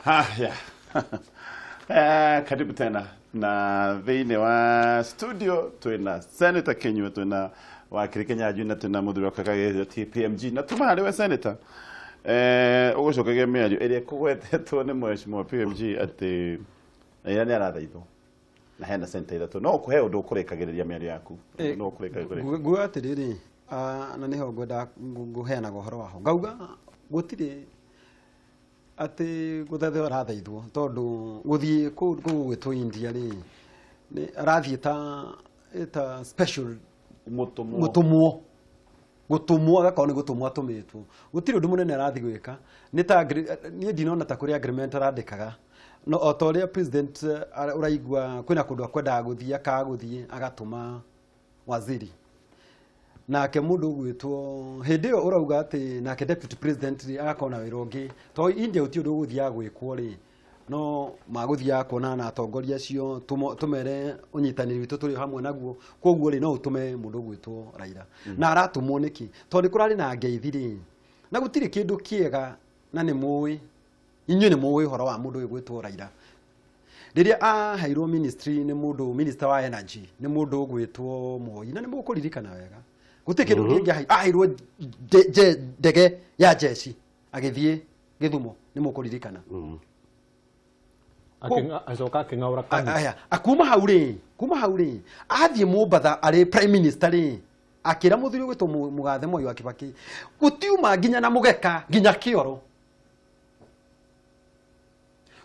Haya. Karibu tena na thĩinĩ wa studio twina Senator Kinyua, twina wakiri Kenya Juna, twina muthuri wa Kagege TPMG na tuma harĩ we Senator ugucokagia mĩario ĩrĩa kũgwetetwo nĩ mheshimiwa PMG atĩ ĩrĩa nĩ arathaithwo na hena senta ithatũ. No kũhe ũndũ ũkũrĩkagĩrĩria mĩario yaku? No ũkũrĩkagĩrĩria nguga atĩrĩrĩ, na nĩho ngwenda ngũheanaga ũhoro waho. Ngauga gũtirĩ atĩ gũthathwo arathaithwo tondũ gũthiĩ kũu gwĩtwo India rĩ nĩ arathiĩ ta special gũtũmwo agakorwo nĩ gũtũmwo atũmĩtwo. Gũtirĩ ũndũ mũnene arathiĩ gwĩka. Niĩ ndinona ta kũrĩ agreement arandĩkaga, no o ta ũrĩa president ũraigua kwĩna kũndũ akwendaga gũthiĩ akagũthiĩ agatũma waziri, nake mũndũ ũgwĩtwo hĩndĩ ĩyo ũrauga atĩ nake deputy president agakorwo na wĩra ũngĩ. To India ũti ũndũ ũgũthiaga gwĩkwo rĩ, no magũthiaga kuonana na atongoria acio tũmere ũnyitanĩri witũ tũrĩ hamwe naguo. Koguo rĩ no ũtũme mũndũ ũgwĩtwo Raila na aratũmwo nĩkĩ? Tondũ kũrarĩ na ngeithi rĩ, na gũtirĩ kĩndũ kĩega, na nĩ mũĩ inyuĩ nĩ mũĩ ũhoro wa mũndũ ũgwĩtwo Raila. Rĩrĩa aheirwo ministry nĩ mũndũ minister wa energy nĩ mũndũ ũgwĩtwo Moi, na nĩ mũkũririkana wega. Gũtirĩ kĩndũ kĩngĩ aheirwo ndege ya jeshi agĩthiĩ Gĩthumo, nĩ mũkũririkana. Acoka akĩng'aũra kanitha. Aya akuma hau rĩ athiĩ Mombasa arĩ prime minister rĩ, akĩra mũthuri ũgwĩtwo Mũgathe Mwai wa Kibaki gũtiuma nginya na mũgeka nginya Kĩoro.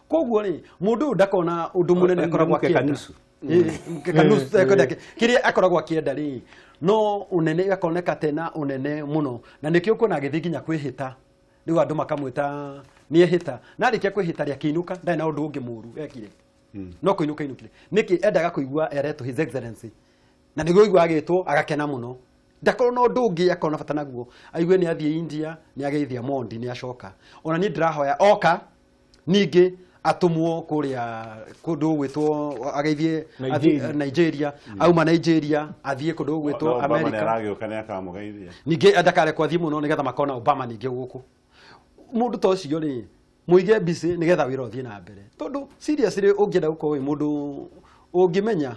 Koguo rĩ mũndũ ũyũ ndakona ũndũ mũnene akoragwo akĩenda kĩrĩa akoragwo akĩenda rĩ, no ũnene akoneka tena ũnene mũno, na nĩkĩo kuona agĩthiĩ nginya kwĩhĩta. Rĩu andũ makamwĩta nĩehĩta, na arĩkia kwĩhĩta rĩ akĩinũka, ndarĩ na ũndũ ũngĩ mũru ekire. No kũinũka inũkire nĩkĩ endaga kũigua eretwo his excellency, na nĩguo igua agĩtwo agakena mũno. Ndakorwo na ũndũ ũngĩ akona bata naguo, aigue nĩ athiĩ India nĩ ageithia Mondi nĩ acoka. Ona niĩ ndĩrahoya oka ningĩ atũmwo kũrĩa kũndũ gwĩtwo ageithie Nigeria, auma Nigeria athiĩ kũndũ gwĩtwo America. Ningĩ ndakarekwo athiĩ mũno nĩgetha makona Obama ningĩ gũkũ. Mũndũ ta ũcio rĩ mũige mbici nĩgetha wĩra ũthiĩ na mbere. Tondũ seriously ũngĩenda gũkorwo wĩ mũndũ ũngĩmenya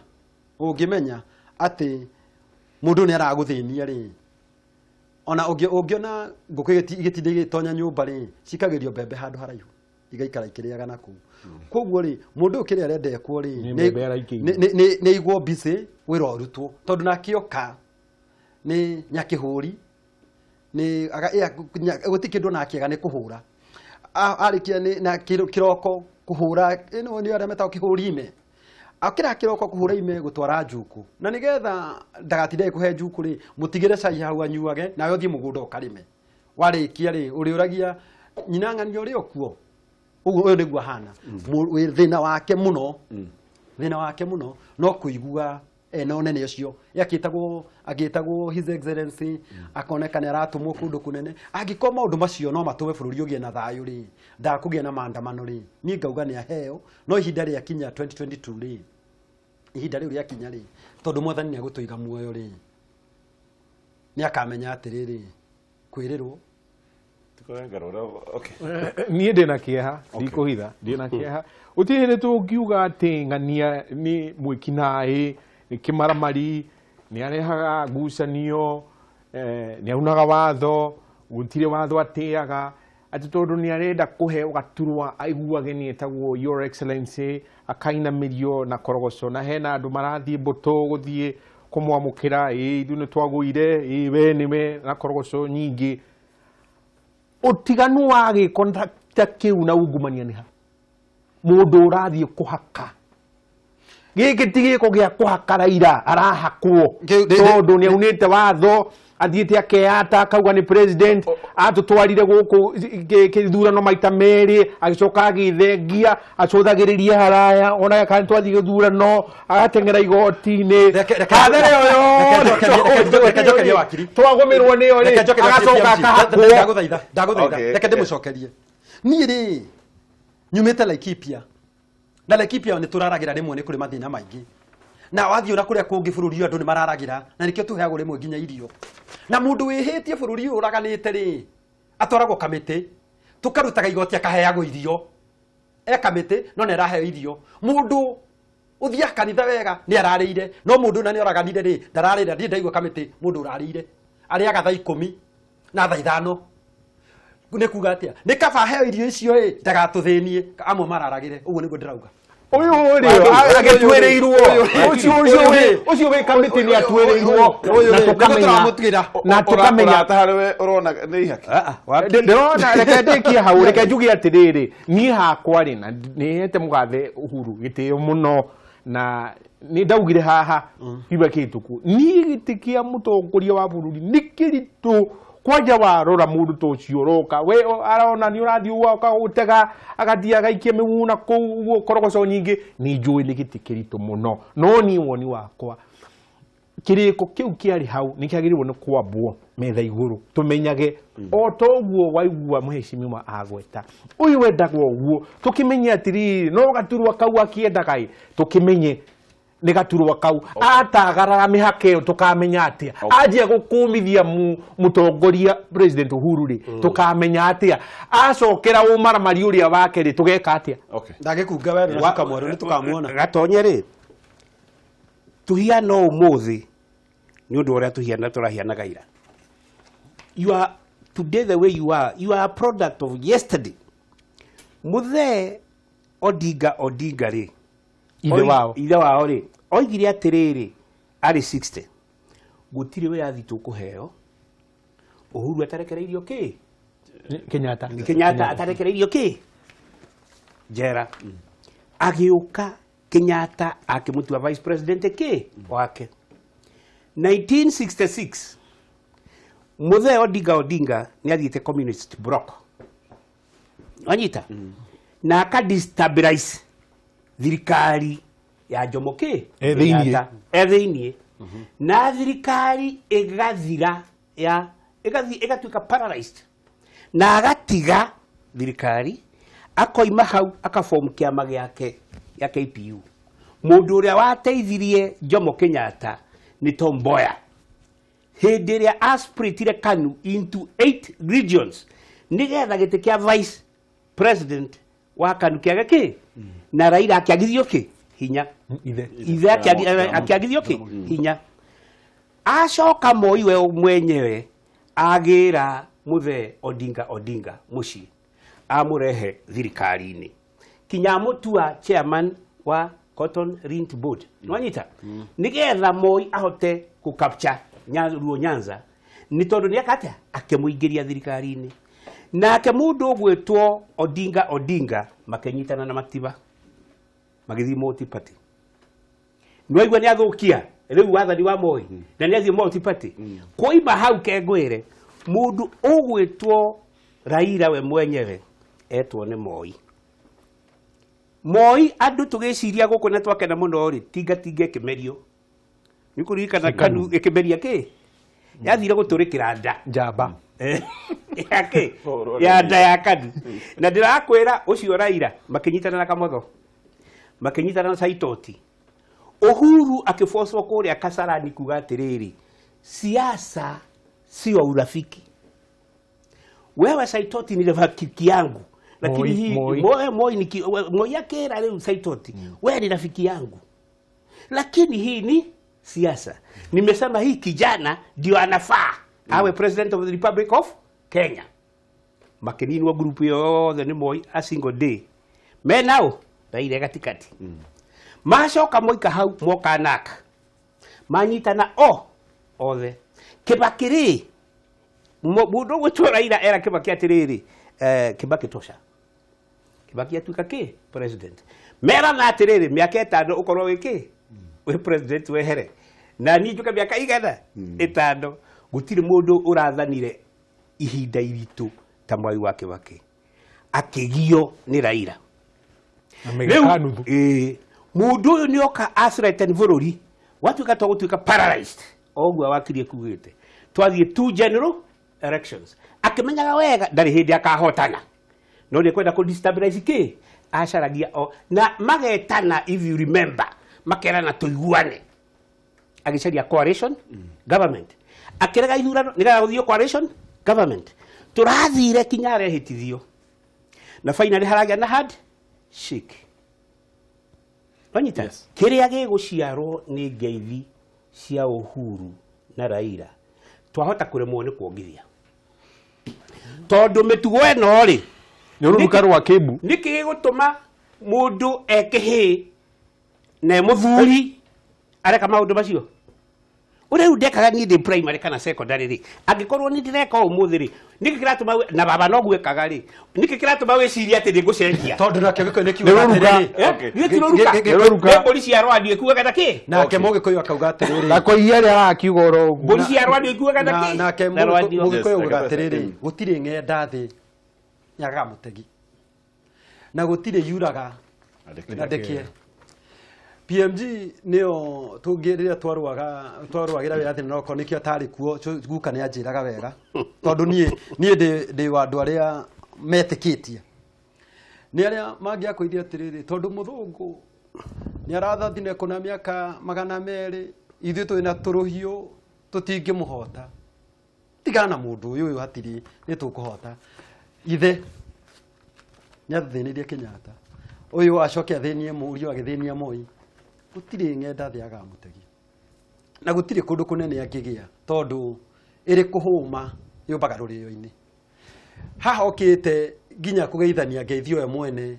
atĩ mũndũ nĩ aragũthĩnia rĩ, ona ũngĩona ngũkũ igĩtinda igĩtonya nyũmba rĩ cikagĩrio mbembe handũ haraihu igaikara ikĩrĩaga na kũu. Koguo rĩ mũndũ ũyũ kĩrĩa arenda ekwo rĩ nĩ igwo mbici wĩra ũrutwo, tondũ nakĩoka nĩ nyakĩhũri nĩ gũti kĩndũ nakĩega nĩ kũhũra. Arĩkia na kĩroko kũhũra ĩno nĩ arĩa metagwo kĩhũri ime. Akĩra kĩroko kũhũra ime gũtwara njuku, na nĩgetha ndagatinde kũhe njuku rĩ mũtigĩre cai hau anyuage nawe ũthiĩ mũgũnda ũkarĩme. Warĩkia rĩ ũrĩ ũragia nyina ng'ani ũrĩ okuo. Ũguo nĩguo ahana. Thĩna wake mũno no kũigua ena ũnene ũcio agĩtagwo his excellency, akoneka nĩ aratũmwo kũndũ kũnene. Angĩkorwo maũndũ macio no matũme bũrũri ũgĩe na thayũ rĩ, ndakũgĩa na maandamano rĩ, niĩ ngauga nĩ aheo. No ihinda rĩa kinya 2022 rĩ, ihinda rĩu rĩa kinya rĩ, tondũ Mwathani nĩ agũtũiga muoyo rĩ, nĩ akamenya atĩrĩrĩ kwĩrĩrwo. Niĩ ndĩna kĩeha ndikũhitha, ndĩna kĩeha. Gũtirĩ hĩndĩ tũngiuga atĩ ng'ania nĩ mwĩkinaĩ, nĩ kĩmaramari, nĩ arehaga ngucanio, nĩ aunaga watho, gũtirĩ watho atĩaga, atĩ tondũ nĩ arenda kũheo gaturwa aiguage nĩ etagwo your excellency, akainamĩrio na korogoco. Na hena andũ marathiĩ Mbũtũ gũthiĩ kũmwamũkĩra, ithuĩ nĩ twagũire, we nĩwe, na korogoco nyingĩ. Ũtiganu wa gĩko ta kĩu na ungumania nĩ ha? Mũndũ ũrathiĩ kũhaka. Gĩkĩ ti gĩko gĩa kũhaka Raila, arahakwo tondũ nĩ aunĩte watho, athiĩte akeyata akauga nĩ president, atũtwarire gũkũ gĩthurano maita merĩ, agĩcoka agĩthengia, acũthagĩrĩria haraya, ona kana twathiĩ gĩthurano, agateng'era igoti-inĩ. Hathara ĩyo twagũmĩrwo nĩyo rĩ, agacoka akahakwo. Ndagũthaitha reke ndĩmũcokerie. Niĩ rĩ nyumĩte Laikipia, na Laikipia nĩ tũraragĩra rĩmwe nĩ kũrĩ mathĩna maingĩ. Na wathiĩ ũra kũrĩa kũngĩ bũrũri andũ nĩ mararagĩra, na nĩkĩo tũheagwo rĩmwe nginya irio. Na mũndũ wĩhĩtie bũrũri ũyũ ũraganĩte rĩ, atwaragwo kamĩtĩ, tũkarutaga igoti akaheagwo irio. kamĩtĩ no nĩ araheo irio mũndũ uthia kanitha wega nĩ ararĩire no mũndũ na nĩ oraganire rĩ ndararĩra ndiĩ ndaigua kamĩtĩ mũndũ ũrarĩire arĩaga thaa 10 na thaa 5 nĩ kuga atĩa nĩ kaba heo irio icio ĩ ndagatũthĩnie amwe mararagĩre ũguo nĩguo ndĩrauga uyu uri agĩtwĩrĩirwo ucio wĩ kamĩtĩ nĩ atwĩrĩirwo na tũkamenya taharwe urona nĩ ihaki ndĩrona reke ndĩkie hau reke njuge atĩrĩrĩ niĩ hakwa rĩ na nĩhete mũgathe Uhuru gĩtĩo mũno na nĩ ndaugire haha kiuga kĩhĩtũku niĩ gĩtĩ kĩa mũtongoria wa bũrũri nĩ kĩritũ kwanja warora mũndũ ta ũcio ũroka we arona nĩ ũrathiĩ ũgoka gũtega agathiĩ agaikia mĩguna kũu korogoco nyingĩ nĩ njũĩ nĩ gĩtĩ kĩritũ mũno no niĩ woni wakwa kĩrĩko kĩu kĩarĩ hau nĩ kĩagĩrĩirwo nĩ kwambwo metha igũrũ tũmenyage o ta ũguo waigua mũhecimiwa agweta ũyũ wendagwo ũguo tũkĩmenye atĩrĩrĩ no gaturwa kau akĩendaga ĩ tũkĩmenye nĩ gaturwa kau atagaraga mĩhaka ĩyo tũkamenya atĩa anjia gũkũmithia mũtongoria president Uhuru rĩ tũkamenya atĩa acokera ũmaramari ũrĩa wake rĩ tũgeka atĩa ndagĩkunga wewe na kamwaro nĩ tũkamuona gatonye rĩ tuhiana ũmũthĩ nĩ ũndũ ũrĩa tuhiana tũrahiana gaira you are today the way you are a product of yesterday Muthee Odinga rĩ ithe wao rĩ oigire atĩrĩrĩ arĩ 60 gũtirĩ wĩyathi tũkũheo Uhuru atarekereirio kĩ Kenyatta atarekereirio kĩ njera agĩũka Kenyatta akĩmũtua vice president kĩ wake 1966 Muthee Odinga nĩ athiĩte communist bloc anyita na akadestabilize thirikari ya Jomo thĩinĩ na thirikari ĩgathira ĩgatuĩka paralyzed na agatiga thirikari akoima hau akaform kĩama gĩake ya KPU mũndũ ũrĩa wateithirie Jomo Kenyatta nĩ Tom Mboya hĩndĩ ĩrĩa aspiritire KANU into 8 regions nĩgetha gĩtĩ kĩa vice president wa KANU kĩage kĩ na Raila akĩagithio kĩ hinya ithe akĩagithio kĩ hinya acoka Moi we mwenyewe agĩra Muthee Odinga mũciĩ amũrehe thirikari-inĩ kinya mũtua chairman wa Cotton Rint Board nwanyita nĩgetha Moi ahote gũcapture Ruo Nyanza nĩ tondũ nĩ akatĩa akĩmũingĩria thirikari-inĩ nake mũndũ ũgwĩtwo Odinga makĩnyitana na Matiba magĩthiĩ multi party nĩwaigua nĩ athũkia rĩu wathani wa Moi na nĩ athiĩ multi party koima hau kengwĩre mũndũ ũgwĩtwo Raila we mwenyewe etwo nĩ Moi andũ tũgĩciria gũkũ na twakena mũno rĩ tinga ĩkĩmerio nĩ kũririkana KANU ĩkĩmeria kĩ yathire gũtũrĩkĩra nda njamba yake ya nda ya KANU na ndĩrakwĩra ũcio Raila makĩnyitana na Kamotho makĩnyitana na Saitoti Uhuru akĩbocwo kũrĩa Kasarani kuga atĩrĩrĩ siasa sio urafiki wewe Saitoti ni rafiki yangu lakini hii Moi akera leo Saitoti wewe ni rafiki yangu lakini hii ni siasa nimesema hii kijana ndio anafaa awe president of the Republic of Kenya makinini wa group yothe ni Moi a single day me nao Raila katikati macoka moika hau mokanaka manyitana othe Kibaki mũndũ gwĩtwo Raila era Kibaki atĩrĩrĩ Kibaki tosha Kibaki atuĩka kĩ president mera na atĩrĩrĩ mĩaka 5 ũkorwo wĩ we president wehere na niĩ njuka mĩaka igana 5 gũtirĩ mũndũ ũrathanire ihinda iritũ ta Mwai wa Kibaki akĩgio nĩ Raila mũndũ ũyũ nĩ oka athreaten bũrũri watuĩka tũgũtuĩka paralyzed oguo wakirie kugĩte twathiĩ 2 general elections akĩmenyaga wega ndarĩ hĩndĩ akahotana no nĩ kwenda kũdestabilize kĩ acaragia na magetana if you remember makerana tũiguane agĩcaria coalition government akĩrega ithurano nĩgetha gũthiĩ coalition government tũrathire kinya arehĩtithio na finally haragĩa na hard shake wanyita Yes. kiria giguciarwo ni ngeithi cia Uhuru na Raila twahota kuremwo ni kuongithia tondu mitugo eno ri Nĩ ũrũruka rwa kĩmbu. niki gigutuma mundu ekihi na muthuri areka maundu macio uriu ndekaga ni ndi primary kana secondary ri angikorwo ni ndireka umuthi ri niki kiratuma na baba no gwekaga ri niki kiratuma wiciria ati ndi gucenjia tondu nake giko ni Nĩ kiuga ũruka. atiriri Okay. ni tiroruka Nĩ ũruka. ni polisi ya Rwanda ikuaga ndaki nake mugikuyu akauga atiriri Na kwa iria rĩa arakiuga oro ũguo. polisi ya Rwanda ikuaga ndaki nake Na Rwanda- mugikuyu Yes, auga like atiriri I said. gutire ng'enda thi nyaga mutegi na gutire yuraga ndekie PMG nio tungiriria twarwagira wira thina no konikio atari kuo guka ni anjiraga wega tondu nie ndi wa andu aria metikitie ni aria mangiakoithia atiriri tondu muthungu ni arathathine kuna miaka 200 ithuĩ twina turuhio tutingimuhota tigana mundu uyu hatiri ni tukuhota ithe nyathinirie Kenyatta uyu acoke athinie Mũriũ agithinia Moi gutire ng'enda thiaga mutegi na gutire kundu kunene angigia tondu iri kuhuma yumbaga rũrĩyo-inĩ haha okite nginya kugeithania ngeithi we mwene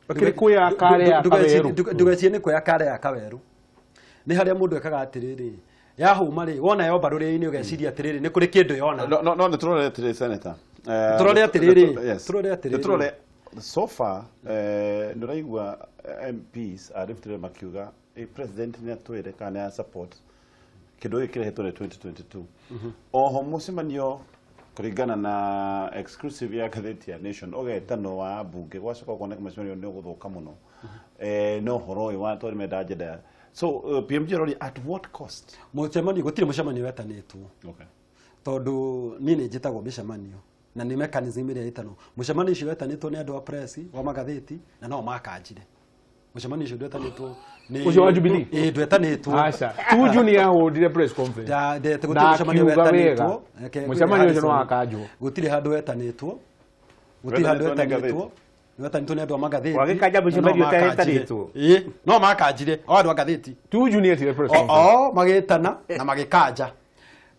Bakĩrĩ kuoya kare ya Kaweru. ndugecie ni kuoya kare ya Kaweru ni haria mundu ekaga atiriri yahuma ri wona yomba rũrĩyo-inĩ ugeciria atiriri ni kuri kindu yona no nä tå rore atä rä senator Tũrore atĩrĩrĩ, tũrore atĩrĩrĩ. tå rore so far nä raigua MPs arä makiuga president nä atwä re kana ya support kä ndå gä kä rehetwo nä 2022 oho må cemanio kå ringana na exclusive ya gatheti ya Nation ũgetano wa mbunge gwacoka kuoneka mũcemanio nĩ ũgũthũka mũno no horo ũyũ wa tondũ menda agenda so PMG rori at what cost mucemanio gutire mucemanio wetanĩtwo okay tondu ni nä njätagwo mä cemanio na nä mechanism ä rä a ä tanwo må cemanio ũcio wetanĩtwo nĩ andũ a press wa magathĩti na no makanjire må cemanio ũcio ndwetanĩtwo Ũcio wa Jubilee? ä ndwetanĩtwo Aca. Tuju nĩ ahũndire press conference. ndete gå Na tirä må cemanio akiuga wetanĩtwo wega. Mũcemanio ũcio nĩ wa kanjũ. gå tirä handå wetanĩtwo gå tirä handå Wetanĩtwo nĩ wetanĩtwo nĩ wetanĩtwo nĩ andũ a magathĩti Wagĩkanja mũcemanio ũtetanĩtwo. ĩ no makanjire o andũ a gathĩti Tuju nĩ etire press conference. o magĩtana na magĩkanja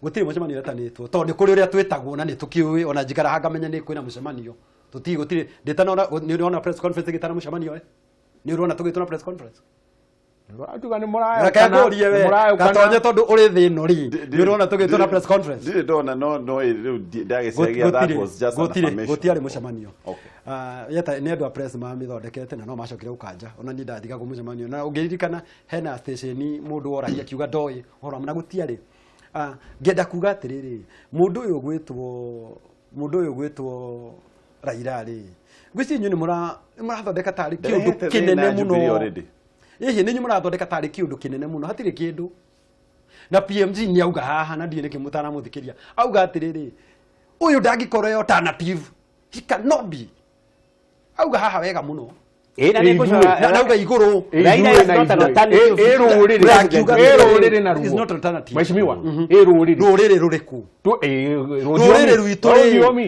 gutire mucemanio wetanĩtwo tondu nĩ kũrĩ ũrĩa twĩtagwo na nĩ tũkĩũĩ ona njikara hangamenya nĩ kwĩna mucemanio tũti gutire ndĩtana nĩ ũrona press conference ĩgĩtana mucemanio nĩ ũrona tũgĩtwo press conference Atuga nĩ mũrayo. reke ngũrie we gatonye tondu ũrĩ thĩ ĩno ri nĩ ũrona tũgĩtwo na press conference ndirĩ ndona no rĩu ndagĩcegia that was just an affirmation gutiarĩ mucemanio Okay. yeta nĩ andũ a press mamĩthondekete na no macokire gũkanja ona niĩ ndathigagwo mucemanio na ũngĩririkana hena station mũndũ woragia akiuga ndoĩ ũhoro na gũtiarĩ ngenda kuga atĩrĩrĩ mũndũ ũyũ gwĩtwo Raila rĩ ngwĩciria inyuĩ nĩ mũrathondeka tarĩ kĩũndũ kĩnene mũno ĩhĩ nĩ inyuĩ mũrathondeka tarĩ kĩũndũ kĩnene mũno hatirĩ kĩndũ na PMG nĩ auga haha na ndiĩ nĩkĩ mũtanamũthikĩria auga atĩrĩrĩ ũyũ ndangĩkorwo e alternative he cannot be auga haha wega mũno ĩ na nĩ ngũcoka na auga igũrũ Raila is not an alternative. Rũrĩrĩ na is not ruo. alternative Mheshimiwa, rũrĩrĩ. rũrĩrĩ rũrĩkũ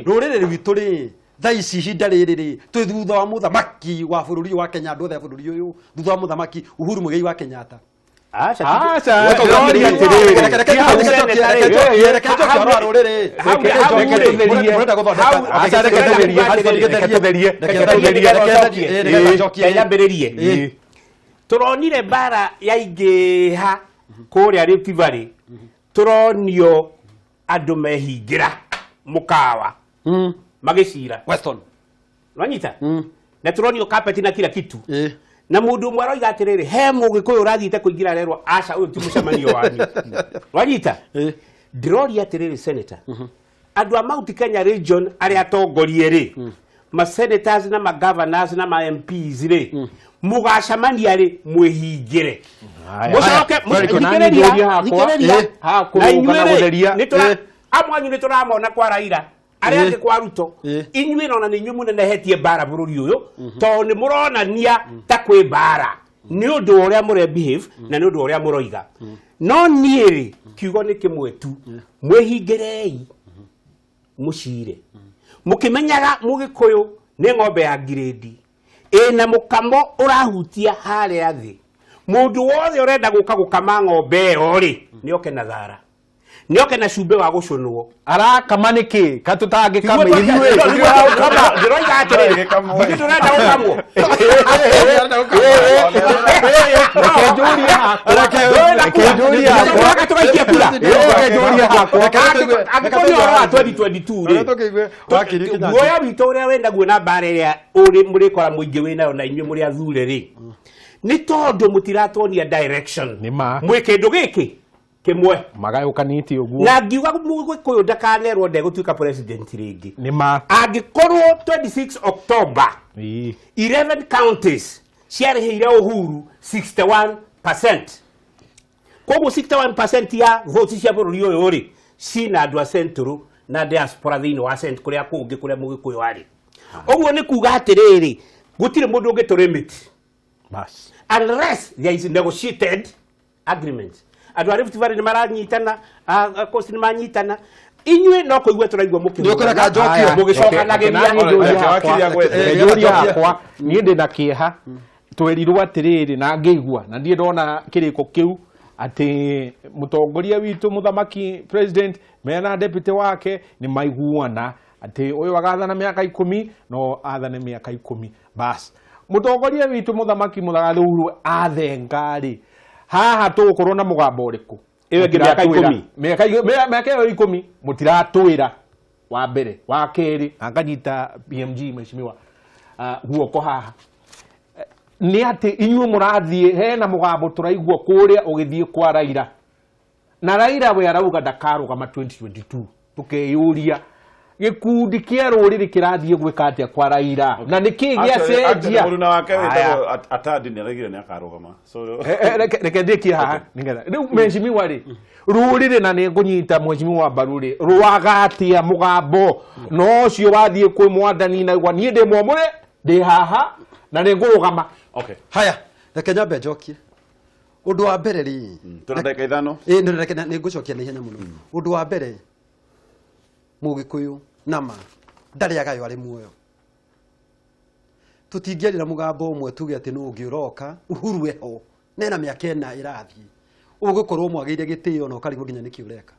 rũrĩrĩ rwitũ rĩ thaa ici ihinda rĩrĩ rĩ twĩ thutha wa mũthamaki wa bũrũri ũyũ wa Kenya andũ othe a bũrũri ũyũ thutha wa mũthamaki Uhuru Muigai wa Kenyatta Aca. Ndĩroria atĩrĩrĩ. Yambĩrĩrie. Tũronire mbara yaingĩha kũrĩa Rift Valley. Tũronio andũ mehingĩra mũkawa magĩcira. Weston Wanyita? Na tũronio carpet na kila kitu. Na mundu umwe aroiga atiriri he mugikuyu urathiite kuingira rerwo aca uyu ti mucemanio wanyu wanyita ndiroria atiriri senator andu a Mount Kenya region aria atongorie ri ma senators na ma governors na ma MPs ri mugacamania ri mwihingire mucoke muthikiriria na inyuĩ ni tura amwanyu ni turamona kwa Raila aria angi kwa Ruto inyuĩ nona nĩ inyuĩ mũnenehetie mbara bũrũri ũyũ tondũ nĩ mũronania ta kwĩ mbara nĩ ũndũ wa ũrĩa mũre behave na nĩ ũndũ wa ũrĩa mũroiga no niĩ rĩ kiugo nĩ kĩmwe tu mwĩhingĩrei mũcire mũkĩmenyaga mũgĩkũyũ nĩ ng'ombe ya ngirĩndi ina mukamo urahutia haria thi mundu wothe urenda guka gukama ng'ombe ĩyo rĩ nĩoke na thara nĩoke na cumbe wa gũcũnwo arakama nĩkĩ katutangĩkama ndĩroiga atĩrĩ ithuĩ tũrenda gũkamwo tũgaikie kura angĩkorwo nĩ ũhoro wa 2022 guoya witũ ũrĩa wĩnaguo na mbara ĩrĩa mũrĩkora mũingĩ wĩnayo na inyuĩ mũrĩ athure rĩ nĩ tondũ mũtiratuonia direction mwĩ kĩndũ gĩkĩ kimwe magayũkanĩtie ũguo na ngiuga mũgĩkũyũ ndakanerwo ndegũtuĩka president rĩngĩ nĩma angĩkorwo 26 October 11 counties ciarĩhĩire Uhuru 61%. Koguo 61% ya votes cia bũrũri ũyũ rĩ cina andũ a Central na diaspora thĩinĩ wa Central kũrĩa kũngĩ kũrĩa mũgĩkũyũ arĩ. Ũguo nĩ kuuga atĩrĩrĩ gũtirĩ mũndũ ũngĩtũrĩmĩti bas unless there is negotiated agreement. Andũ a Rift Valley nĩ maranyitana Coast nĩ manyitana inyuĩ no kũigua tũraigua mũkĩreka njokio mũgĩcokanagĩria yakwa niĩ ndĩna kĩeha twerirwo atĩrĩrĩ na ngĩigua na ndiĩ ndona kĩrĩko kĩu atĩ mũtongoria witũ mũthamaki president mena deputy wake nĩ maiguana atĩ ũyũ agathana mĩaka 10 no athane mĩaka 10 bas mũtongoria witũ mũthamaki mũthagathĩ Uhuru athengarĩ haha tũgũkorwo na mũgambo ũrĩkũ ĩyo mĩaka 10 mĩaka ĩyo 10 mũtiratwĩra wa mbere wa kerĩ anganyita PMG mheshimiwa guoko haha nĩ atĩ inyuĩ mũrathiĩ hena mũgambo tũraigua kũrĩa ũgĩthiĩ kwa Raila na Raila we arauga ndakarũgama 2022 tũkeyũria gĩkundi kĩa rũrĩrĩ kĩrathiĩ gwĩka atĩa kwa Raila na nĩkĩ gĩacenjia mũruna wake wĩtagwo Atadi nĩ araigire nĩ akarũgama reke ndĩkie haha nĩgetha rĩu mheshimiwa rĩ rũrĩrĩ na nĩ ngũnyita mheshimiwa mbaru rĩ rwaga atĩa mũgambo no ũcio wathiĩ kwĩ mwathani naigua niĩ ndĩ mwamũre ndĩ haha na nĩ ngũrũgama okay haya reke nyambe njokie ũndũ wa mbere rĩ ndagĩka ithano reke nĩ ngũcokia na ihenya mũno ũndũ wa mbere mũgĩkũyũ nama ndarĩ agayo arĩ muoyo tutingĩarĩra mũgambo ũmwe tuge atĩ nũ ũngĩ ũroka Uhuru eho nena mĩaka 4 ĩrathiĩ ũgũkorwo mwagĩire gĩtĩo na ũkarigwo nginya nĩkĩ ũreka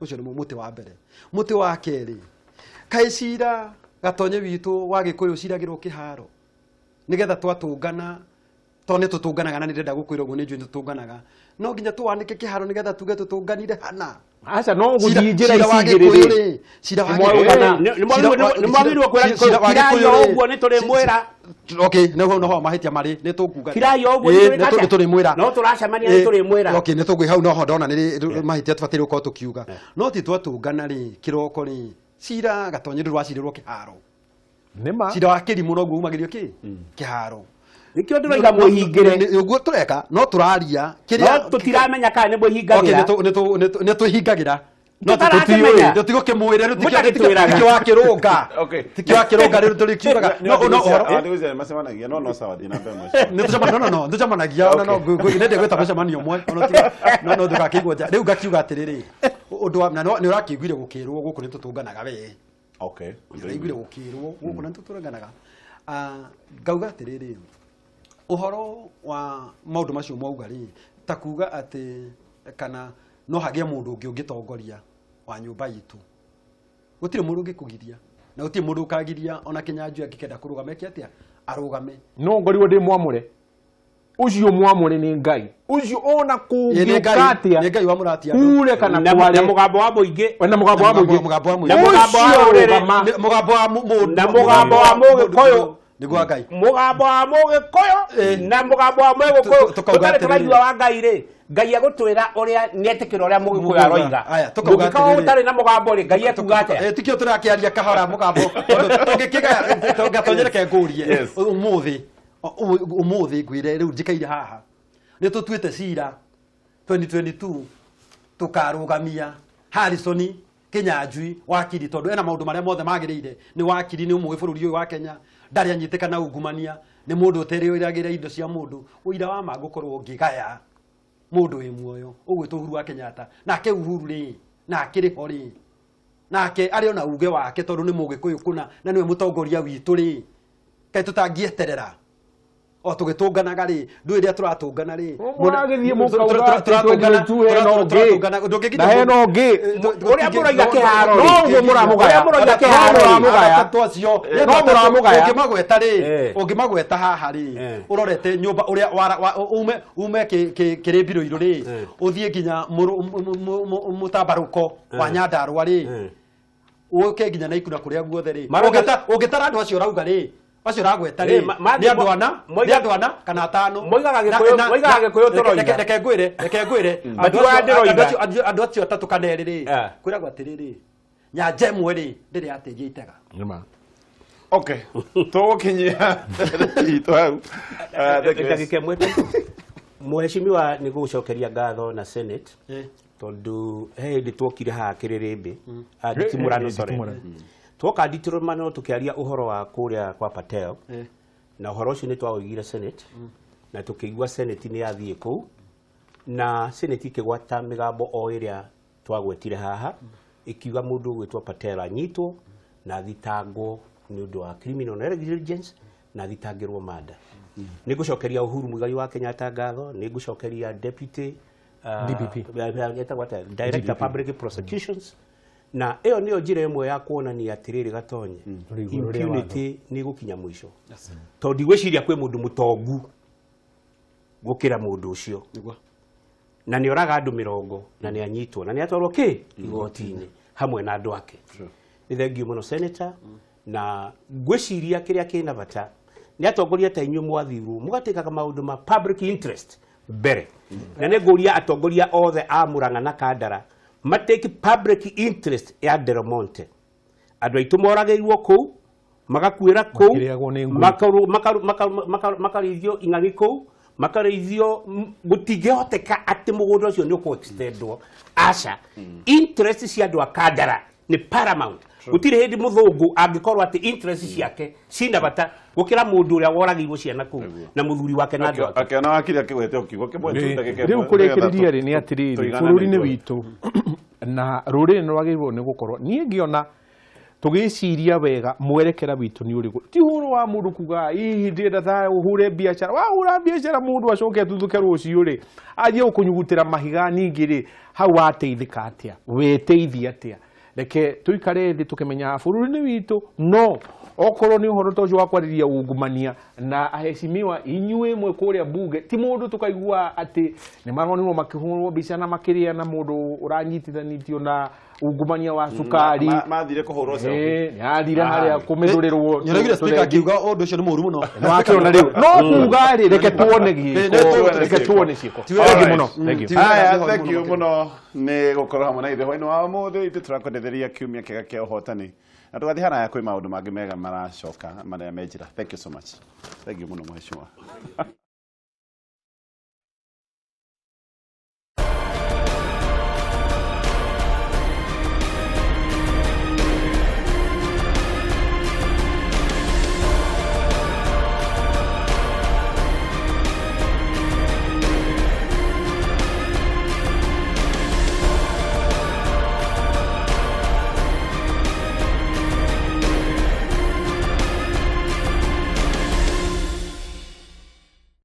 ũcio nĩ mũtĩ wa mbere mũtĩ wa kerĩ kaĩ cira gatonye witũ wa gĩkũyũ ciragĩrwo kĩharo nĩgetha twatũngana to nĩ tũtũnganaga na nĩ ndĩrenda gũkwĩra ũguo nĩ njũĩ tũtũnganaga no nginya tũwanĩke kĩharo nĩgetha tuge tũtũnganire hana aca no gũthiĩ njĩra icigĩrĩrĩ nĩ mwagĩrĩirwo kwĩra kirayo ũguo nĩ tũrĩ mwĩra okay noho mahĩtia marĩ nĩ tũkuga kirayo ũguo nĩ tũrĩ mwĩra no tũracemania nĩ tũrĩ mwĩra okay nĩ tũgwĩ hau noho ndona nĩ mahĩtia tũbataire gũkorwo tũkiuga no ti twatũngana rĩ kĩroko rĩ cira gatonye ndũrwacirĩrwo kĩharo nĩma cira wa kĩrimũ noguo umagĩrio kĩharo nikio ndĩroiga mwĩhingĩre ũguo tũreka no tũraria kĩrĩa tũtiramenya kana nĩ mwĩhingagĩra nĩ twĩhingagĩra no tũtiramenya tũtigũkĩmwĩra rĩu tikio wa kĩrũnga tikio wa kĩrũnga rĩu tũrĩkiugaga no macemanagia no sawa dina mbere no ndũcemanagia no nĩndĩ gwĩta mũcemanio ũmwe no ndũgakĩigua rĩu ngakiuga atĩrĩrĩ ũndũ wa nĩ ũrakĩiguire gũkĩrwo gũkũ nĩ tũtũnganaga we okay ũraiguire gũkĩrwo gũkũ nĩ tũtũnganaga ngauga atĩrĩrĩ ũhoro wa maũndũ macio mwauga rĩ ta kuga atĩ kana no hagĩe mũndũ ũngĩ ũngĩtongoria wa nyũmba itũ gũtirĩ mũndũ ũngĩkũgiria na gũtirĩ mũndũ ũkagiria ona Kĩnyanjui angĩkenda kũrũgama atĩa arũgame no ngorirwo ndĩ mwamũre ucio mwamũre nĩ Ngai ucio ona kũngĩũka atĩa nĩ Ngai wa mũratia kure kana na mũgambo wa mũingĩ na mũgambo wa mũingĩ na mũgambo wa rũrĩrĩ mũgambo wa mũndũ na mũgambo wa mũgĩkũyũ nĩguo Ngai mũgambo wa mũgĩkũyũ na mũgambo wa mũgĩkũyũ tũkarĩ tũraigua wa Ngai rĩ Ngai agũtwĩra ũrĩa nĩetĩkĩra ũrĩa mũgĩkũyũ aroiga mũgĩkorwo ũtarĩ na mũgambo rĩ Ngai ekuga atĩa tikio tũrakĩaria kahora mũgambo tũngĩkĩga reke ngũrie ũmũthĩ ngwĩre rĩu njĩkaire haha nĩ tũtuĩte cira 2022 tũkarũgamia Harrison Kĩnyanjui wakiri tondũ ena maũndũ marĩa mothe magĩrĩire nĩ wakiri nĩ ũmwe bũrũri ũyũ wa Kenya ndarĩ anyitĩkana ungumania nĩ mũndũ ũterĩagĩra indo cia mũndũ ũira wa ma gũkorwo ngĩgaya mũndũ wĩ muoyo ũgwĩtwo Uhuru wa Kenyatta nake Uhuru rĩ nake rĩ ho rĩ nake arĩ ona uge wake tondũ nĩ mũgĩkũyũ kuna na nĩwe mũtongoria witũ rĩ kaĩ tũtangĩeterera o tũgĩtũnganaga rĩ ndũ ĩrĩa tũratũngana rĩ mũragĩthiĩ mũkauga ndũngĩkinya na hena ũngĩ ũrĩa mũroiga kĩharo no ũguo mũramũgaya mũroiga kĩharo twacio no mũramũgaya ũngĩmagweta rĩ ũngĩmagweta haha rĩ ũrorete nyũmba ũrĩa ume kĩrĩmbirũ irũ rĩ ũthiĩ nginya mũtambarũko wa Nyandarũa rĩ ũke nginya Naikuna kũrĩa guothe rĩ ũngĩtara andũ acio rauga rĩ acio ragweta rĩ nĩ andũ ana kana atano moigaga Gĩkũyũ tũroiga reke ngwĩre andũ acio atatũ kana erĩ rĩ kwĩragwo atĩrĩrĩ nyanja ĩmwe rĩ ndĩrĩ yateithia itega okay tũgũkinyia itũ hau ndagĩka ĩmwe Mheshimiwa nĩ gũcokeria ngatho na Senate tondu he hĩndĩ twokire haha kĩrĩrĩmbĩ nditimũrano twoka nditimũrano tũkĩaria ũhoro wa kũrĩa kwa Patel na ũhoro ũcio nĩ twaũigire Senate na tũkĩigua Senate nĩ yathiĩ kũu na Senate ikĩgwata mĩgambo o ĩrĩa twagwetire haha ikiuga mũndũ ũgwĩtwo Patel anyitwo na thitangwo nĩ ũndũ wa criminal negligence na thitangĩrwo mada nĩ ngũcokeria Uhuru Muigai wa Kenyatta ngatho nĩ ngũcokeria deputy Director Public Prosecutions na ĩyo nĩyo njĩra ĩmwe ya kuonania atĩrĩrĩ Gatonye impunity nĩ gũkinya mũico tondũ ndigwĩciria kwĩ mũndũ mũtongu gũkĩra mũndũ ũcio na nĩ oraga andũ 40 na nĩ anyitwo na nĩ atwarwo igoti-inĩ hamwe na andũ ake nĩ thengiũ mũno Senator na ngwĩciria kĩrĩa kĩna bata nĩ atongoria ta inyuĩ mwathirwo mũgatĩkaga maũndũ ma public interest mbere na nĩ ngũria atongoria othe a Murang'a na Kandara matake public interest ya Del Monte andũ aitũ moragĩirwo kũu magakuĩra kũu makarĩithio ing'ang'i kũu makarĩithio gũtingĩhoteka atĩ mũgũnda ũcio nĩ ũkũ-extendwo aca interest cia andũ a Kandara nĩ paramount gũtirĩ hĩndĩ mũthũngũ angĩkorwo atĩ interest ciake cina bata gũkĩra mũndũ ũrĩa woragĩirwo ciana kũu na mũthuri wake na andũ ake akĩona wakiri akĩgwete ũkiugo kĩmwe rĩu kũrĩkĩrĩria rĩ nĩ atĩrĩrĩ bũrũri-inĩ witũ na rũrĩrĩ nĩ rwagĩrĩirwo nĩ gũkorwo niĩ ngĩona tũgĩciria wega mwerekera witũ nĩ ũrĩkũ ti ũhoro wa mũndũ kuga hihi ndĩrenda thayũ ũhure biacara wahũra biacara mũndũ acoke atuthuke rũciũ rĩ anjie gũkũnyugutĩra mahiga ningĩ rĩ hau wateithĩka atĩa weteithia atĩa reke tuikare thĩ tukimenya bũrũri-inĩ witũ no okorwo nĩ ũhoro ta ũcio wa kwarĩria ungumania na aheshimiwa inyuĩ mwe kũrĩa bunge ti mũndũ tukaigua atĩ nĩ maronirwo makĩhũrwo mbica na makĩrĩa na mũndũ ũranyitithanĩtio na ungumania wa cukari mathire kũhũrwo selfie yathire harĩa kũmĩthũrĩrwo nyũragire speaker akiuga ũndũ ũcio nĩ mũru mũno wakĩona rĩu no kuga rĩ reke tuone gĩko reke tuone ciĩko thank you mũno nĩ gũkorwo hamwe na ithuĩ hwaĩ-inĩ wa ũmũthĩ ithuĩ tũrakwendetheria kiumia kĩega kĩa ũhotani na tũgathiĩ haraya kwĩ maũndũ mangĩ mega maracoka marĩa me njĩra thank you so much thank you mũno mheshimiwa